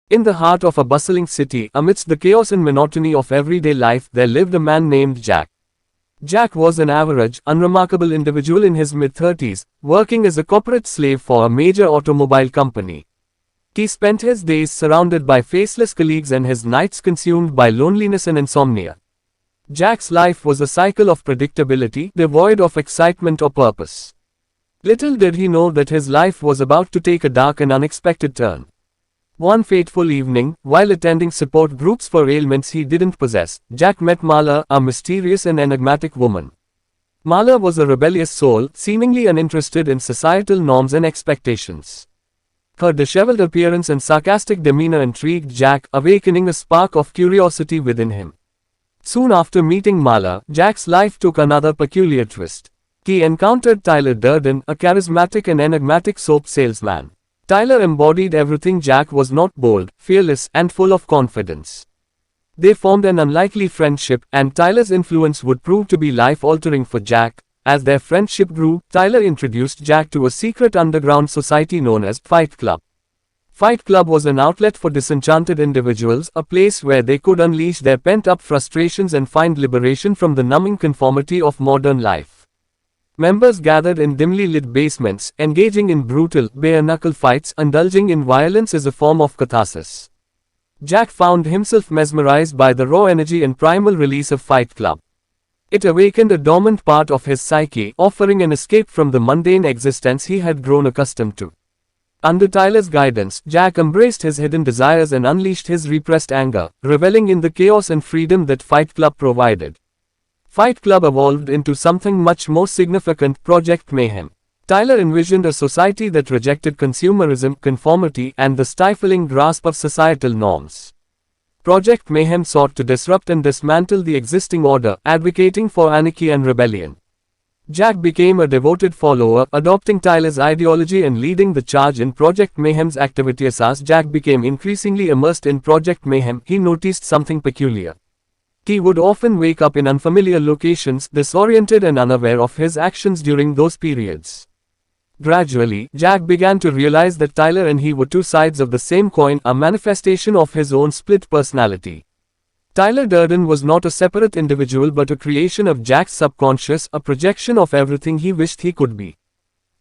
In the heart of a bustling city, amidst the chaos and monotony of everyday life, there lived a man named Jack. Jack was an average, unremarkable individual in his mid-30s, working as a corporate slave for a major automobile company. He spent his days surrounded by faceless colleagues and his nights consumed by loneliness and insomnia. Jack's life was a cycle of predictability, devoid of excitement or purpose. Little did he know that his life was about to take a dark and unexpected turn. One fateful evening, while attending support groups for ailments he didn't possess, Jack met Marla, a mysterious and enigmatic woman. Marla was a rebellious soul, seemingly uninterested in societal norms and expectations. Her disheveled appearance and sarcastic demeanor intrigued Jack, awakening a spark of curiosity within him. Soon after meeting Marla, Jack's life took another peculiar twist. He encountered Tyler Durden, a charismatic and enigmatic soap salesman. Tyler embodied everything Jack was not: bold, fearless, and full of confidence. They formed an unlikely friendship, and Tyler's influence would prove to be life-altering for Jack. As their friendship grew, Tyler introduced Jack to a secret underground society known as Fight Club. Fight Club was an outlet for disenchanted individuals, a place where they could unleash their pent-up frustrations and find liberation from the numbing conformity of modern life. Members gathered in dimly lit basements, engaging in brutal, bare-knuckle fights, indulging in violence as a form of catharsis. Jack found himself mesmerized by the raw energy and primal release of Fight Club. It awakened a dormant part of his psyche, offering an escape from the mundane existence he had grown accustomed to. Under Tyler's guidance, Jack embraced his hidden desires and unleashed his repressed anger, reveling in the chaos and freedom that Fight Club provided. Fight Club evolved into something much more significant: Project Mayhem. Tyler envisioned a society that rejected consumerism, conformity, and the stifling grasp of societal norms. Project Mayhem sought to disrupt and dismantle the existing order, advocating for anarchy and rebellion. Jack became a devoted follower, adopting Tyler's ideology and leading the charge in Project Mayhem's activities. As Jack became increasingly immersed in Project Mayhem, he noticed something peculiar. He would often wake up in unfamiliar locations, disoriented and unaware of his actions during those periods. Gradually, Jack began to realize that Tyler and he were two sides of the same coin, a manifestation of his own split personality. Tyler Durden was not a separate individual but a creation of Jack's subconscious, a projection of everything he wished he could be.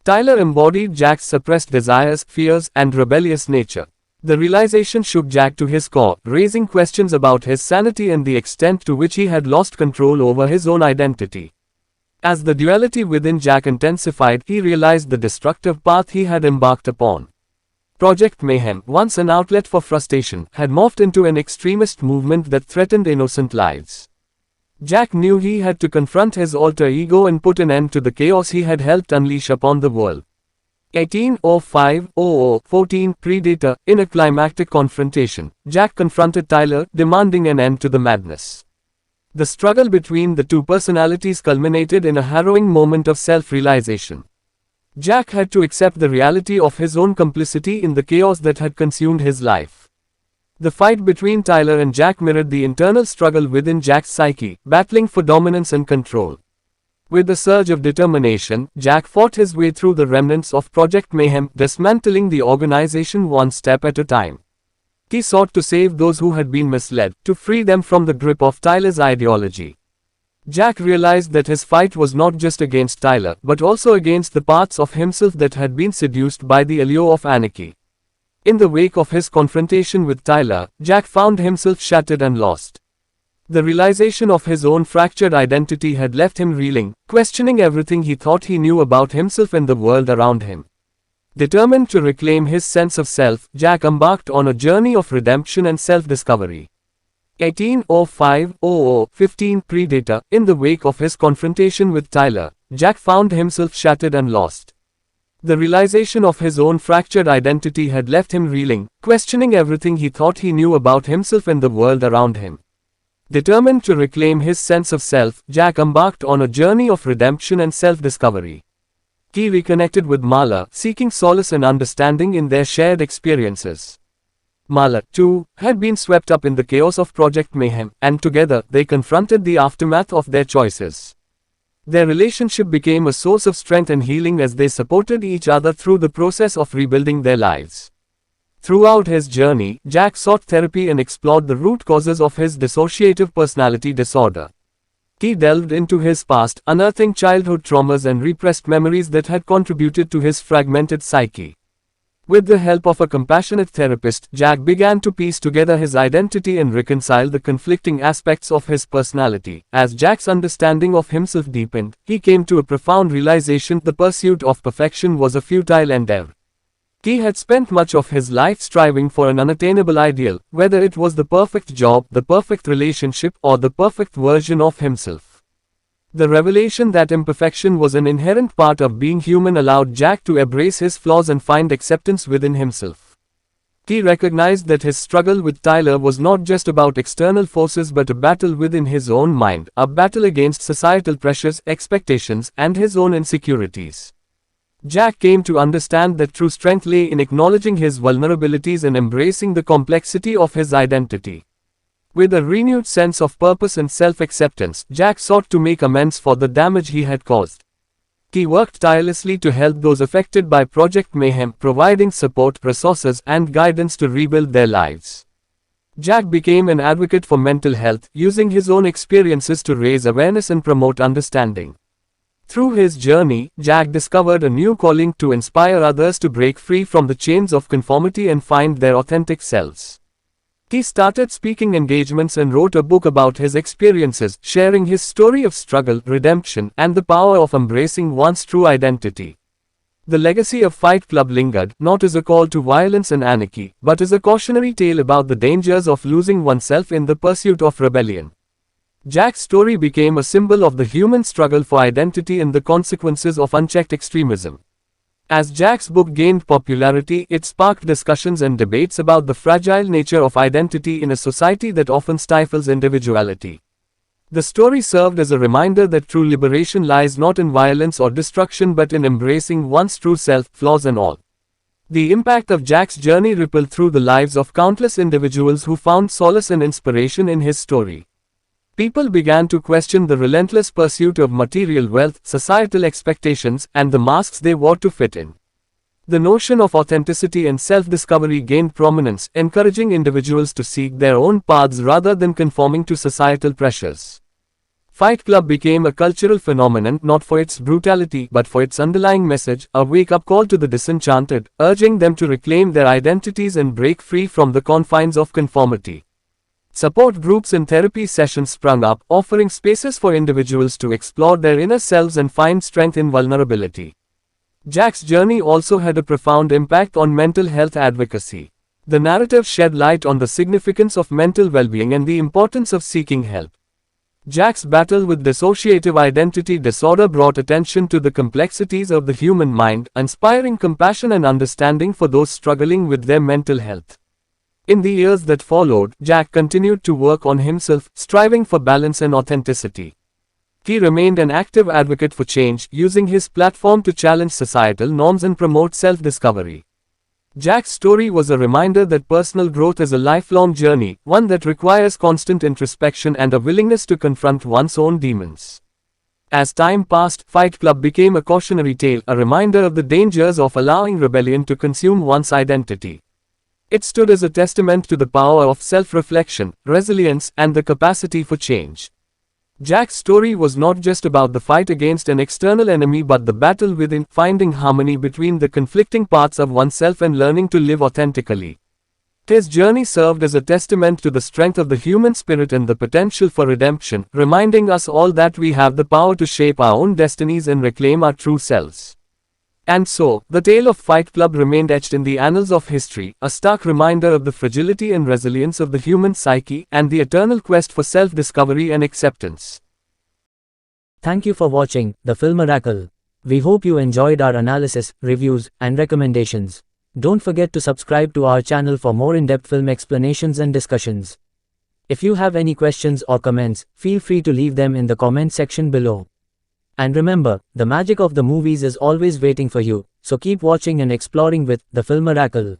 Tyler embodied Jack's suppressed desires, fears, and rebellious nature. The realization shook Jack to his core, raising questions about his sanity and the extent to which he had lost control over his own identity. As the duality within Jack intensified, he realized the destructive path he had embarked upon. Project Mayhem, once an outlet for frustration, had morphed into an extremist movement that threatened innocent lives. Jack knew he had to confront his alter ego and put an end to the chaos he had helped unleash upon the world. 1805-00-14 Predator. In a climactic confrontation, Jack confronted Tyler, demanding an end to the madness. The struggle between the two personalities culminated in a harrowing moment of self-realization. Jack had to accept the reality of his own complicity in the chaos that had consumed his life. The fight between Tyler and Jack mirrored the internal struggle within Jack's psyche, battling for dominance and control. With a surge of determination, Jack fought his way through the remnants of Project Mayhem, dismantling the organization one step at a time. He sought to save those who had been misled, to free them from the grip of Tyler's ideology. Jack realized that his fight was not just against Tyler, but also against the parts of himself that had been seduced by the allure of anarchy. In the wake of his confrontation with Tyler, Jack found himself shattered and lost. The realization of his own fractured identity had left him reeling, questioning everything he thought he knew about himself and the world around him. Determined to reclaim his sense of self, Jack embarked on a journey of redemption and self-discovery. 1805-00-15 Predator. In the wake of his confrontation with Tyler, Jack found himself shattered and lost. The realization of his own fractured identity had left him reeling, questioning everything he thought he knew about himself and the world around him. Determined to reclaim his sense of self, Jack embarked on a journey of redemption and self-discovery. He reconnected with Marla, seeking solace and understanding in their shared experiences. Marla, too, had been swept up in the chaos of Project Mayhem, and together, they confronted the aftermath of their choices. Their relationship became a source of strength and healing as they supported each other through the process of rebuilding their lives. Throughout his journey, Jack sought therapy and explored the root causes of his dissociative personality disorder. He delved into his past, unearthing childhood traumas and repressed memories that had contributed to his fragmented psyche. With the help of a compassionate therapist, Jack began to piece together his identity and reconcile the conflicting aspects of his personality. As Jack's understanding of himself deepened, he came to a profound realization: the pursuit of perfection was a futile endeavor. He had spent much of his life striving for an unattainable ideal, whether it was the perfect job, the perfect relationship, or the perfect version of himself. The revelation that imperfection was an inherent part of being human allowed Jack to embrace his flaws and find acceptance within himself. He recognized that his struggle with Tyler was not just about external forces but a battle within his own mind, a battle against societal pressures, expectations, and his own insecurities. Jack came to understand that true strength lay in acknowledging his vulnerabilities and embracing the complexity of his identity. With a renewed sense of purpose and self-acceptance, Jack sought to make amends for the damage he had caused. He worked tirelessly to help those affected by Project Mayhem, providing support, resources, and guidance to rebuild their lives. Jack became an advocate for mental health, using his own experiences to raise awareness and promote understanding. Through his journey, Jack discovered a new calling: to inspire others to break free from the chains of conformity and find their authentic selves. He started speaking engagements and wrote a book about his experiences, sharing his story of struggle, redemption, and the power of embracing one's true identity. The legacy of Fight Club lingered, not as a call to violence and anarchy, but as a cautionary tale about the dangers of losing oneself in the pursuit of rebellion. Jack's story became a symbol of the human struggle for identity and the consequences of unchecked extremism. As Jack's book gained popularity, it sparked discussions and debates about the fragile nature of identity in a society that often stifles individuality. The story served as a reminder that true liberation lies not in violence or destruction but in embracing one's true self, flaws and all. The impact of Jack's journey rippled through the lives of countless individuals who found solace and inspiration in his story. People began to question the relentless pursuit of material wealth, societal expectations, and the masks they wore to fit in. The notion of authenticity and self-discovery gained prominence, encouraging individuals to seek their own paths rather than conforming to societal pressures. Fight Club became a cultural phenomenon not for its brutality but for its underlying message, a wake-up call to the disenchanted, urging them to reclaim their identities and break free from the confines of conformity. Support groups and therapy sessions sprung up, offering spaces for individuals to explore their inner selves and find strength in vulnerability. Jack's journey also had a profound impact on mental health advocacy. The narrative shed light on the significance of mental well-being and the importance of seeking help. Jack's battle with dissociative identity disorder brought attention to the complexities of the human mind, inspiring compassion and understanding for those struggling with their mental health. In the years that followed, Jack continued to work on himself, striving for balance and authenticity. He remained an active advocate for change, using his platform to challenge societal norms and promote self-discovery. Jack's story was a reminder that personal growth is a lifelong journey, one that requires constant introspection and a willingness to confront one's own demons. As time passed, Fight Club became a cautionary tale, a reminder of the dangers of allowing rebellion to consume one's identity. It stood as a testament to the power of self-reflection, resilience, and the capacity for change. Jack's story was not just about the fight against an external enemy but the battle within, finding harmony between the conflicting parts of oneself and learning to live authentically. His journey served as a testament to the strength of the human spirit and the potential for redemption, reminding us all that we have the power to shape our own destinies and reclaim our true selves. And so, the tale of Fight Club remained etched in the annals of history, a stark reminder of the fragility and resilience of the human psyche, and the eternal quest for self-discovery and acceptance. Thank you for watching The Film Miracle. We hope you enjoyed our analysis, reviews, and recommendations. Don't forget to subscribe to our channel for more in-depth film explanations and discussions. If you have any questions or comments, feel free to leave them in the comment section below. And remember, the magic of the movies is always waiting for you, so keep watching and exploring with The Film Miracle.